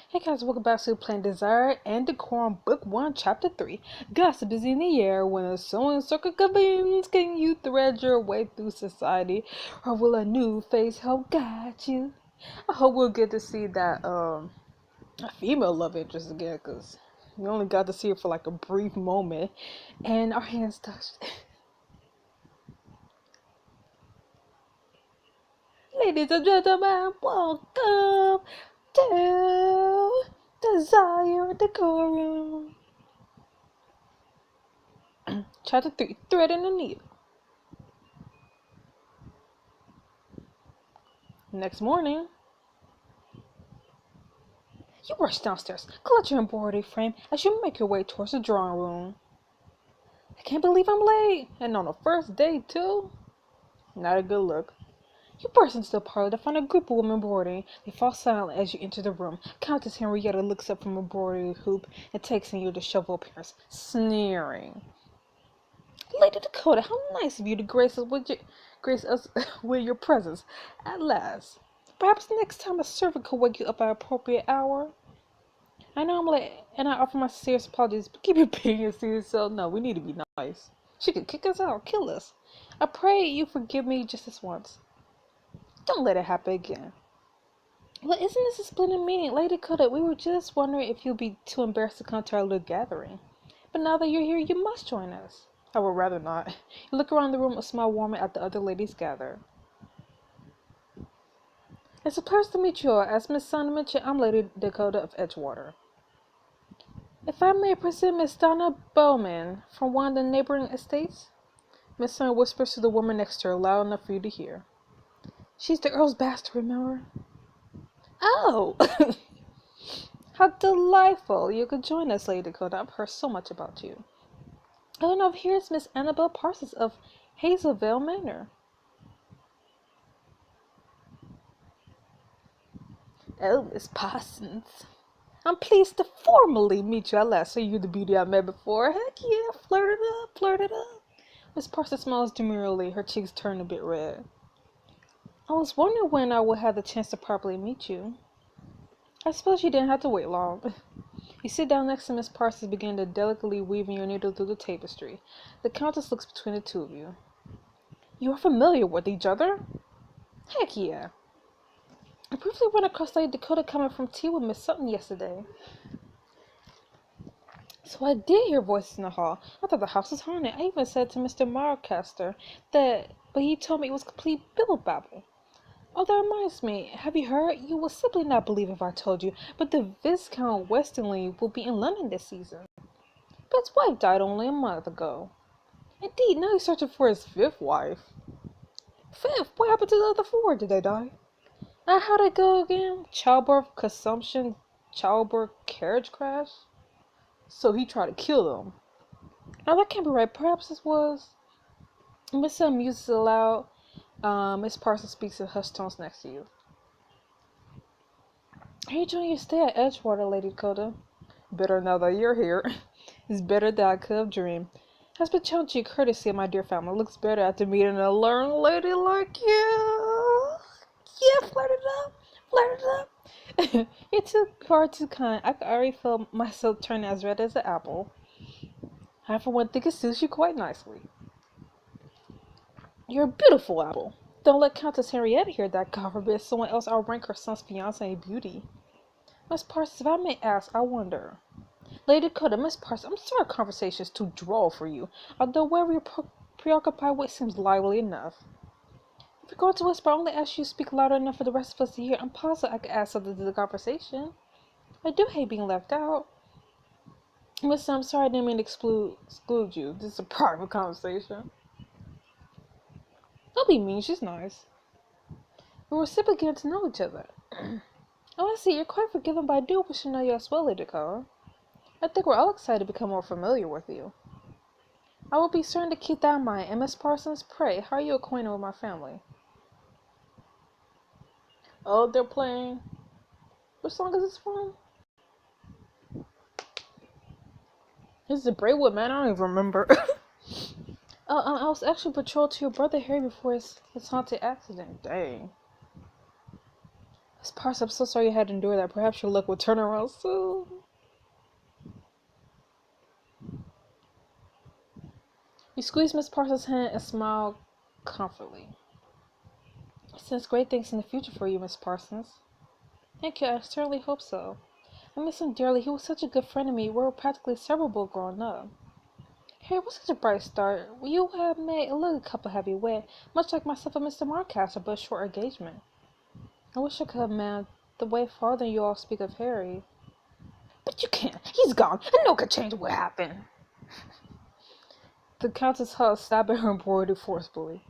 Hey guys, welcome back to Plain Desire and Decorum Book 1, Chapter 3. Gossip is in the air when a sewing circle convenes. Can you thread your way through society, or will a new face help guide you? I hope we'll get to see that a female love interest again, because we only got to see her for like a brief moment, and our hands touched. Ladies and gentlemen, welcome to Desire Decorum. Chapter 3, Threading the Needle. Next morning, you rush downstairs, clutch your embroidery frame as you make your way towards the drawing room. I can't believe I'm late, and on the first day too. Not a good look. You burst into the parlor to find a group of women embroidering. They fall silent as you enter the room. Countess Henrietta looks up from embroidery hoop and takes in your disheveled appearance, sneering. Lady Dakota, how nice of you to grace us with your presence. At last. Perhaps next time a servant could wake you up at an appropriate hour. I know I'm late, and I offer my sincere apologies, but keep your opinions to yourself. No, we need to be nice. She could kick us out, kill us. I pray you forgive me just this once. Don't let it happen again. Well, isn't this a splendid meeting? Lady Dakota, we were just wondering if you'd be too embarrassed to come to our little gathering. But now that you're here, you must join us. I would rather not. You look around the room, a smile warming at the other ladies gather. It's a pleasure to meet you all. As Miss Sun mentioned, I'm Lady Dakota of Edgewater. If I may present Miss Donna Bowman from one of the neighboring estates. Miss Sun whispers to the woman next to her, loud enough for you to hear. She's the Earl's bastard, remember? Oh! How delightful. You could join us, Lady Dakota. I've heard so much about you. Oh, and over here is Miss Annabelle Parsons of Hazelvale Manor. Oh, Miss Parsons. I'm pleased to formally meet you at last. So you're the beauty I met before. Heck yeah, flirt it up. Miss Parsons smiles demurely, her cheeks turn a bit red. I was wondering when I would have the chance to properly meet you. I suppose you didn't have to wait long. You sit down next to Miss Parsons, begin to delicately weaving your needle through the tapestry. The Countess looks between the two of you. You are familiar with each other? Heck yeah. I briefly went across Lady Dakota coming from tea with Miss Sutton yesterday. So I did hear voices in the hall. I thought the house was haunted. I even said to Mr. Marcaster but he told me it was complete bibble-babble. Oh, that reminds me. Have you heard? You will simply not believe if I told you, but the Viscount Westonleigh will be in London this season. But his wife died only a month ago. Indeed, now he's searching for his fifth wife. Fifth? What happened to the other four? Did they die? How'd it go again? Childbirth, consumption, childbirth, carriage crash? So he tried to kill them. Now that can't be right. Perhaps this was... Miss Sun muses aloud. Miss Parsons speaks in hushed tones next to you. Are you enjoying your stay at Edgewater, Lady Dakota? Better now that you're here. It's better than I could have dreamed. Has been shown to your courtesy, my dear family. It looks better after meeting a learned lady like you. Yeah, flirt it up. You're too far too kind. I can already feel myself turning as red as an apple. I, for one, think it suits you quite nicely. You're a beautiful apple. Don't let Countess Henrietta hear that. God forbid someone else outrank her son's fiancée in beauty. Miss Parsons, if I may ask, I wonder. Lady Dakota, Miss Parsons, I'm sorry conversation is too droll for you, although whatever you're preoccupied with seems lively enough. If you're going to whisper, I only ask you to speak louder enough for the rest of us to hear. I'm positive I could add something to the conversation. I do hate being left out. Miss, I'm sorry I didn't mean to exclude you. This is a private conversation. Don't be mean, she's nice. We were simply getting to know each other. Oh, I see, you're quite forgiving, but I do wish to know you as well, Lady Dakota. I think we're all excited to become more familiar with you. I will be certain to keep that in mind. And Miss Parsons, pray, how are you acquainted with my family? Oh, they're playing. What song is this from? This is a Braidwood, man. I don't even remember. I was actually betrothed to your brother Harry before his haunted accident. Dang. Miss Parks, I'm so sorry you had to endure that. Perhaps your luck will turn around soon. You squeezed Miss Parsons' hand and smiled comfortably. I sense great things in the future for you, Miss Parsons. Thank you, I certainly hope so. I miss him dearly. He was such a good friend to me. We were practically inseparable growing up. Harry was such a bright start. You have made a little couple heavy wed, much like myself and Mr. Marcaster, but a short engagement. I wish I could have meant the way father and you all speak of Harry. But you can't. He's gone, and no one can change what happened. The Countess Hull stabbed at her embroidery forcefully.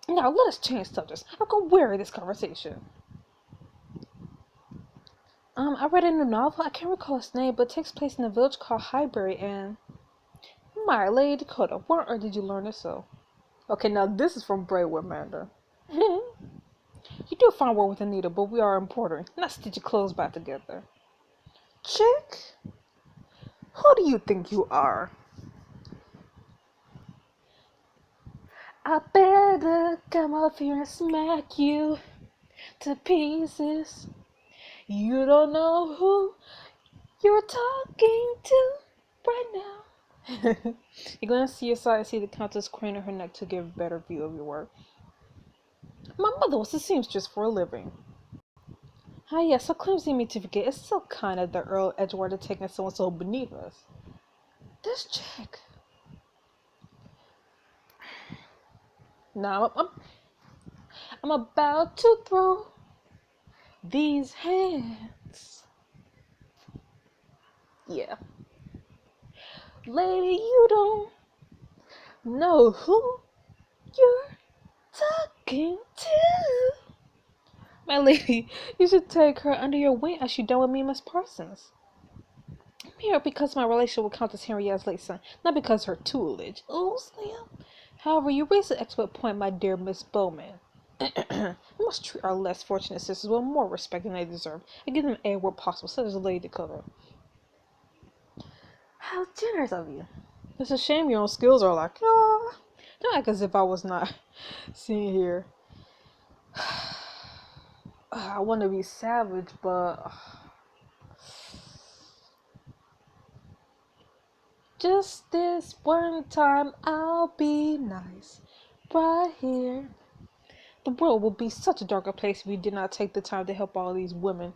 Now let us change subjects. I've got weary of this conversation. I read a new novel. I can't recall its name, but it takes place in a village called Highbury, and my Lady Dakota, where on earth did you learn this so? Okay, now this is from Braidwood, Amanda. You do a fine work with the needle, but we are embroidering, not stitch your clothes back together. Chick, who do you think you are? I better come up here and smack you to pieces. You don't know who you're talking to right now. You're gonna see your side, see the Countess craning her neck to give a better view of your work. My mother was a seamstress for a living. Ah yes, so clumsy me to forget. It's so kind of the Earl Edgewater taking someone so beneath us. This chick. Now I'm about to throw these hands. Yeah. Lady, you don't know who you're talking to. My lady, you should take her under your wing as you done with me, Miss Parsons. I'm here because of my relationship with Countess Henrietta's late son, not because her tutelage. Oh, Slim. However, you raise an excellent point, my dear Miss Bowman. We must treat our less fortunate sisters with more respect than they deserve, and give them aid where possible, such as Lady Dakota. How generous of you. It's a shame your own skills are like, oh, don't act as if I was not seen here. I want to be savage, but just this one time I'll be nice. Right here. The world would be such a darker place if you did not take the time to help all these women.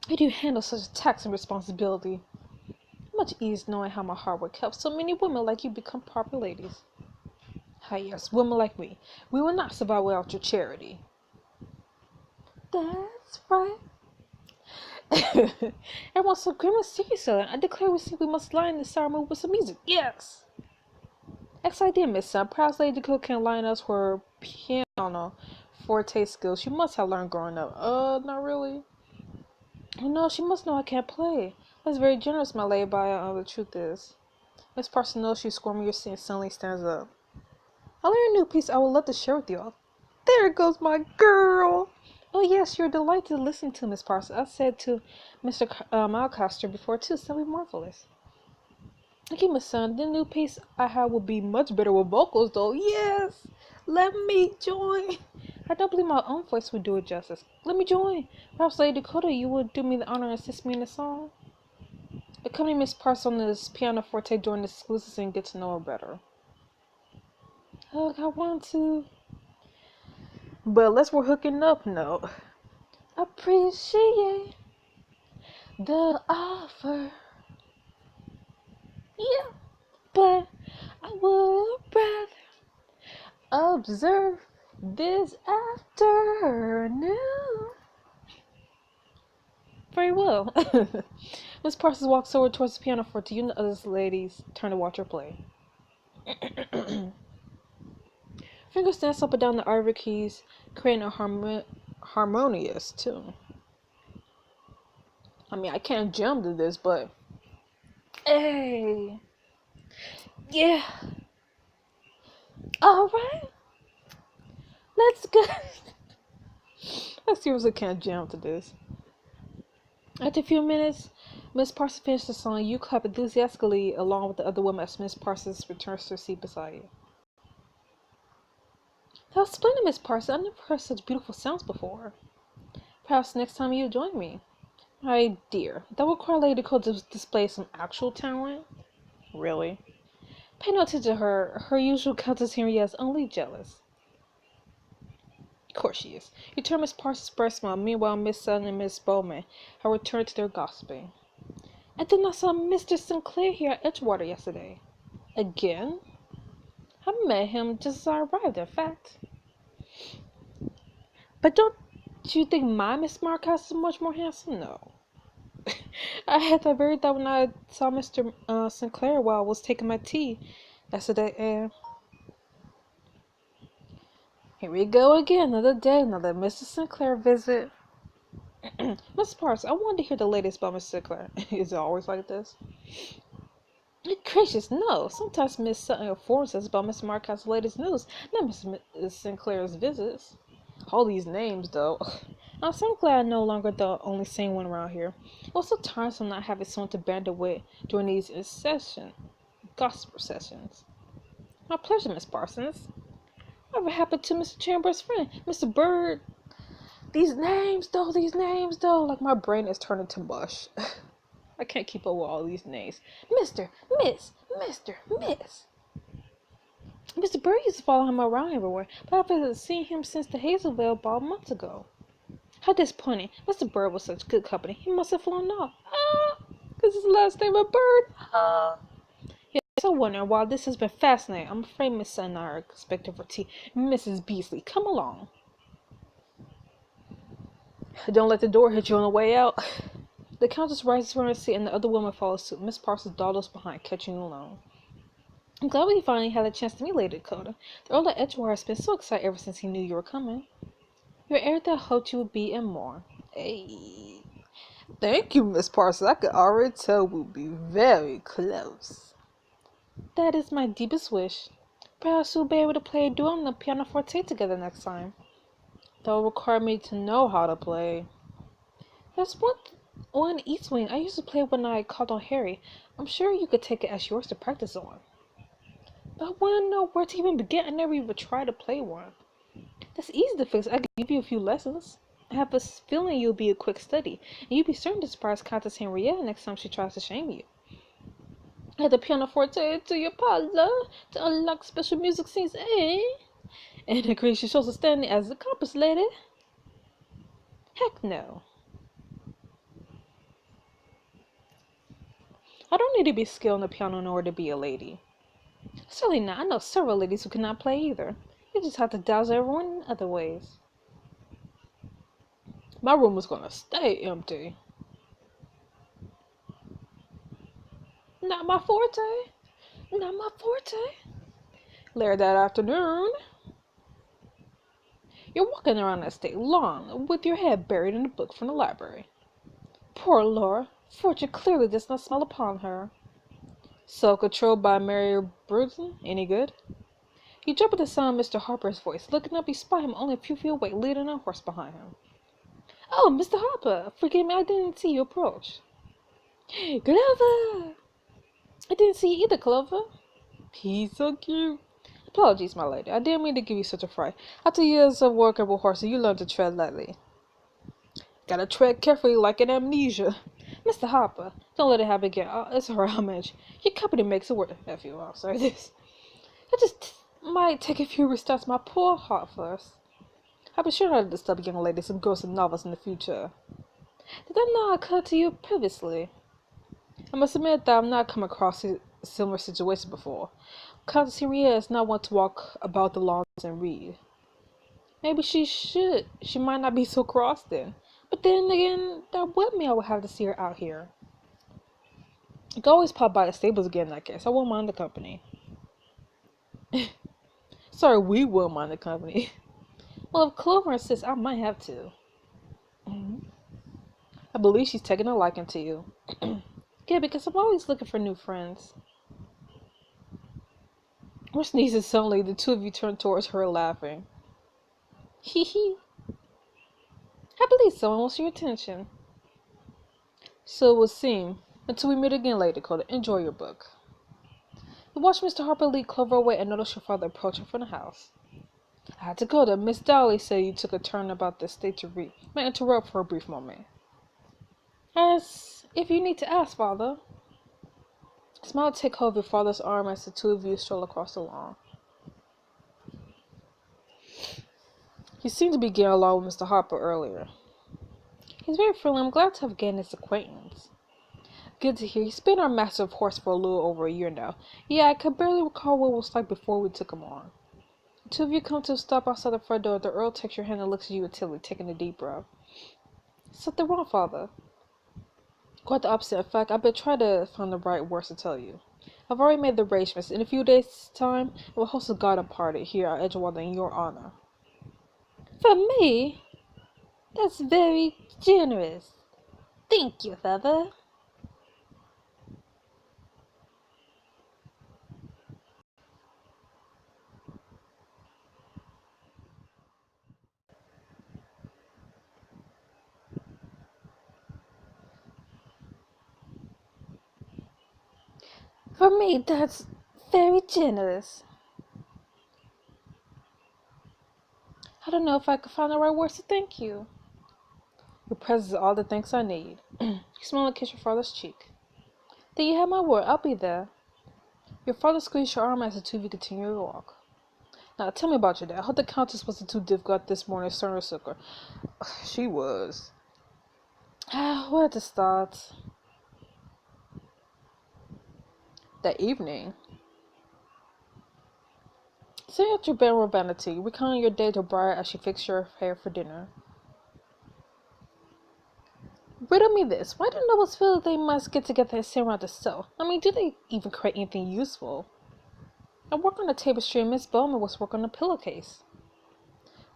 How do you handle such a taxing responsibility? Much ease knowing how my hard work helps so many women like you become proper ladies. Ah yes, women like me. We will not survive without your charity. That's right. Everyone's so grim and serious. I declare we must line this ceremony with some music. Yes. Excellent idea, Miss Sun. Perhaps Lady Dakota can line us for piano forte skills. She must have learned growing up. Not really. Oh no, she must know I can't play. That's very generous, my lady, but the truth is. Miss Parson knows she's squirming your seat and suddenly stands up. I learned a new piece I would love to share with you all. There goes my girl! Oh yes, you're delighted to listen to, Miss Parson. I said to Mr. Malcaster before too, so be marvelous. Okay, my son, the new piece I have will be much better with vocals though. Yes! Let me join! I don't believe my own voice would do it justice. Let me join! Perhaps Lady Dakota, you would do me the honor and assist me in the song? Accompany Miss Parson on this piano forte during this exclusive and get to know her better. Oh, I want to. But unless we're hooking up, no. Appreciate the offer. Yeah, but I would rather observe this afternoon. Very well. Miss Parsons walks over towards the pianoforte. You and the other ladies turn to watch her play. Fingers dance up and down the ivory keys, creating a harmonious tune. I mean, I can't jump to this, but hey, yeah. All right, let's go. I seriously can't jam to this. After a few minutes, Miss Parsons finished the song. You clap enthusiastically along with the other women as Miss Parsons returns to her seat beside you. That was splendid, Miss Parsons. I've never heard such beautiful sounds before. Perhaps next time you'll join me. My dear, that would require Lady Cole to display some actual talent. Really? Pay no attention to her. Her usual Countess Henriette is only jealous. Of course she is. You turn Miss Parsons' breast smile. Meanwhile, Miss Sutton and Miss Bowman have returned to their gossiping. And then I saw Mr. Sinclair here at Edgewater yesterday. Again? I met him just as I arrived, in fact. But don't you think my Miss Marcus is much more handsome? No. I had that very thought when I saw Mr. Sinclair while I was taking my tea yesterday, and here we go again, another day, another Mr. Sinclair visit. Miss Parsons, I wanted to hear the latest about Mr. Sinclair. Is it always like this? Gracious, no. Sometimes Miss Sutton informs us about Mr. Marcus' latest news, not Mr. Sinclair's visits. All these names, though. I'm so glad I'm no longer the only sane one around here. It was so tiresome not having someone to banter with during these gospel sessions. My pleasure, Miss Parsons. Whatever happened to Mr. Chambers' friend, Mr. Bird? These names, though, like my brain is turning to mush. I can't keep up with all these names. Mr. Miss. Mr. Bird used to follow him around everywhere, but I haven't seen him since the Hazelville ball months ago. How disappointing. Mr. Bird was such good company. He must have flown off. Because his last name was Bird. Yes, I wonder, while this has been fascinating, I'm afraid Miss Sutton and I are expecting for tea. Mrs. Beasley, come along. Don't let the door hit you on the way out. The Countess rises from her seat and the other woman follows suit. Miss Parsons dawdles behind, catching you alone. I'm glad we finally had a chance to meet Lady Dakota. The Earl of Edgewater has been so excited ever since he knew you were coming. You're everything I hoped you would be and more. Hey. Thank you, Miss Parsons. I could already tell we'll be very close. That is my deepest wish. Perhaps we'll be able to play a duo on the pianoforte together next time. That will require me to know how to play. There's one East Wing. I used to play when I called on Harry. I'm sure you could take it as yours to practice on. But I want to know where to even begin. I never even tried to play one. That's easy to fix. I could give you a few lessons. I have a feeling you'll be a quick study, and you'll be certain to surprise Countess Henriette next time she tries to shame you. At the pianoforte to your parlor to unlock special music scenes, eh? And agrees she shows a standing as a compass lady. Heck no. I don't need to be skilled on the piano in order to be a lady. Certainly not. I know several ladies who cannot play either. You just have to dazzle everyone in other ways. My room is gonna stay empty. Not my forte. Later that afternoon, you're walking around the estate lawn with your head buried in a book from the library. Poor Laura. Fortune clearly does not smile upon her. Self-controlled by Mary Bruton. Any good? You jump at the sound of Mr. Harper's voice. Looking up, you spy him only a few feet away, leading a horse behind him. Oh, Mr. Harper! Forgive me, I didn't see you approach. Clover! I didn't see you either, Clover. He's so cute. Apologies, my lady. I didn't mean to give you such a fright. After years of working with horses, you learn to tread lightly. Gotta tread carefully like an amnesia. Mr. Harper, don't let it happen again. It's alright, I'll manage. Your company makes it worth it. F you, I'm sorry, this. I just might take a few restarts my poor heart first. I'll be sure not to disturb young ladies and girls and novels in the future. Did that not occur to you previously? I must admit that I've not come across a similar situation before. Countess Henriette is not one to walk about the lawns and read. Maybe she should. She might not be so cross then. But then again, that would mean I would have to see her out here. I could always pop by the stables again in that case. I won't mind the company. Sorry, we will mind the company. Well, if Clover insists, I might have to. I believe she's taking a liking to you. Good, because I'm always looking for new friends. Her sneezes suddenly, the two of you turn towards her laughing. Hee hee. I believe someone wants your attention. So it would seem. Until we meet again later, Dakota. Enjoy your book. We watched Mr. Harper lead Clover away and noticed your father approaching from the house. I had to go to Miss Dolly said you took a turn about the estate to read. May I interrupt for a brief moment? As if you need to ask, father. A smile take hold of your father's arm as the two of you stroll across the lawn. You seemed to be getting along with Mr. Harper earlier. He's very friendly. I'm glad to have gained his acquaintance. Good to hear. He's been our master of horse for a little over a year now. Yeah, I could barely recall what it was like before we took him on. The two of you come to a stop outside the front door. The Earl takes your hand and looks at you until taking a deep breath. Something wrong, father? Quite the opposite. In fact, I've been trying to find the right words to tell you. I've already made the arrangements. In a few days' time, we'll host a garden party here at Edgewater in your honor. For me? That's very generous. Thank you, father. For me, that's very generous. I don't know if I could find the right words to thank you. Your presence is all the thanks I need. You smile and kiss your father's cheek. Then you have my word. I'll be there. Your father squeezed your arm as the two of you continue your walk. Now, tell me about your dad. I hope the Countess wasn't too difficult this morning, Sir Sucker. She was. Where to start? That evening. Sitting at your bedroom vanity, recounting your day to Briar as she fixed your hair for dinner. Riddle me this. Why do nobles feel that they must get together and sit around the stove? I mean, do they even create anything useful? I work on the tapestry and Miss Bowman was working on the pillowcase.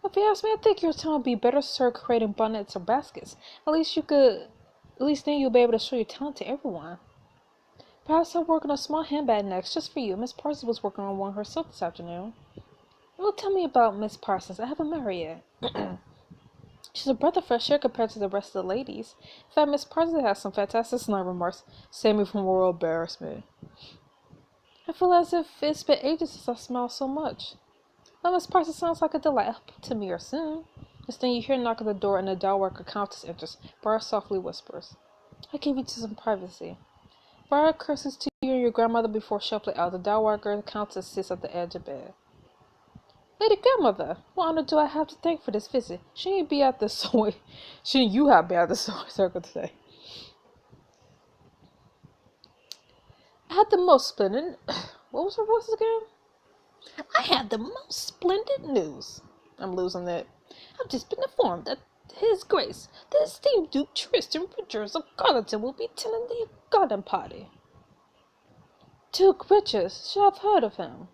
If you ask me, I think your time would be better served creating bonnets or baskets. At least then you'll be able to show your talent to everyone. Perhaps I'll work on a small handbag next, just for you. Miss Parsons was working on one herself this afternoon. Well, tell me about Miss Parsons. I haven't met her yet. She's a breath of fresh air compared to the rest of the ladies. In fact, Miss Parsons has some fantastic snide remarks, saving me from royal embarrassment. I feel as if it's been ages since I smiled so much. Well, Miss Parsons sounds like a delight. I hope to meet her soon. Just then you hear a knock at the door and the dowager countess enters. Briar softly whispers, I give you to some privacy. Briar curses to you and your grandmother before shuffling out. The dowager countess sits at the edge of bed. Lady grandmother, what honor do I have to thank for this visit? Shouldn't you be at the sewing circle today? I had the most splendid. What was her voice again? I had the most splendid news. I'm losing it. I've just been informed that His Grace, the esteemed Duke Tristan Richards of Garlington, will be attending the garden party. Duke Richards, should have heard of him.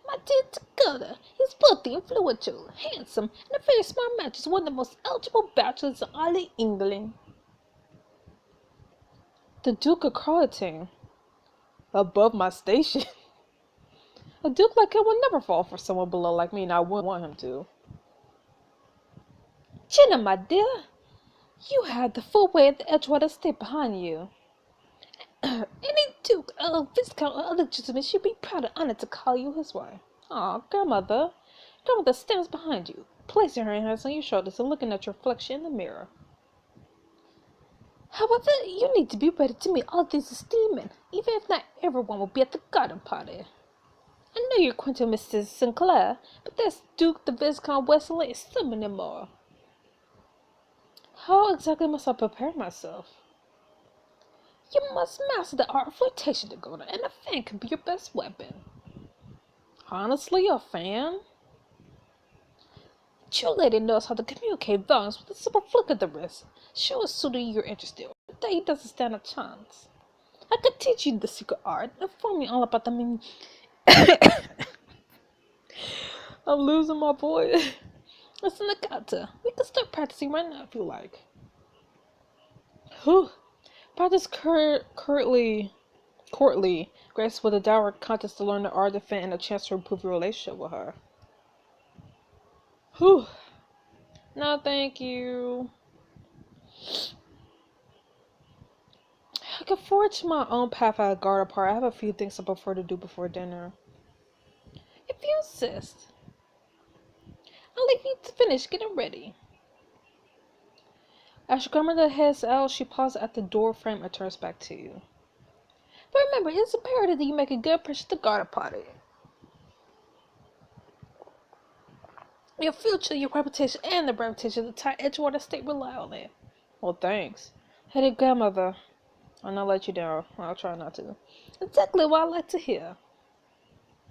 My dear Dakota, he's wealthy, influential, handsome, and a very smart match is one of the most eligible bachelors in all of England. The Duke of Carleton. Above my station. A duke like him would never fall for someone below like me, and I wouldn't want him to. Jenna, my dear, you had the full weight of the Edgewater estate behind you. Any duke, viscount, or other gentleman should be proud and honored to call you his wife. Aw, grandmother. Grandmother stands behind you, placing her hands on your shoulders and looking at your reflection in the mirror. However, you need to be ready to meet all these esteemed, even if not everyone will be at the garden party. I know you're acquainted with Mrs. Sinclair, but that's Duke the Viscount Wesley and so many more. How exactly must I prepare myself? You must master the art of flirtation, Dakota, and a fan can be your best weapon. Honestly, a fan? A true lady knows how to communicate volumes with a simple flick of the wrist. Show a suitor you're interested in, that he doesn't stand a chance. I could teach you the secret art, inform you all about the meaning. I'm losing my voice. Listen, Nakata, we can start practicing right now if you like. Whew. Practice courtly, Grace with a dour contest to learn the art of defense and a chance to improve your relationship with her. Whew. No, thank you. I can forge my own path at a garden party. I have a few things I prefer to do before dinner. If you insist. I'll leave you to finish getting ready. As your grandmother heads out, she pauses at the door frame and turns back to you. But remember, it's imperative that you make a good impression at the garden party. Your future, your reputation, and the reputation of the entire Edgewater state rely on it. Well, thanks. Hey, grandmother. I'll not let you down. I'll try not to. Exactly what I like to hear.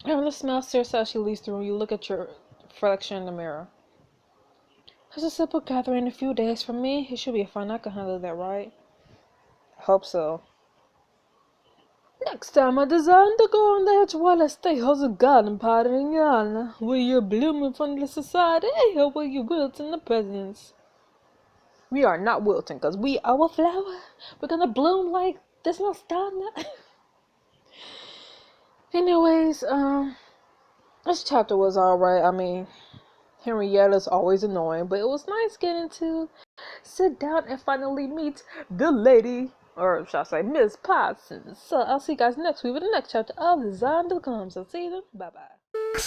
And when the smell stares out, she leaves the room. You look at your reflection in the mirror. It's a simple gathering in a few days. For me, it should be fun. I can handle that, right? I hope so. Next time I design to go on the Edgewater State host a garden party in Ghana, where you're blooming from the society, or where you wilt in the presence. We are not wilting, because we are a flower. We're gonna bloom like there's no starting. Anyways, this chapter was alright. I mean, Henrietta's always annoying, but it was nice getting to sit down and finally meet the lady, or shall I say, Miss Parsons. So I'll see you guys next week with the next chapter of Design Decorum. So see you then. Bye bye.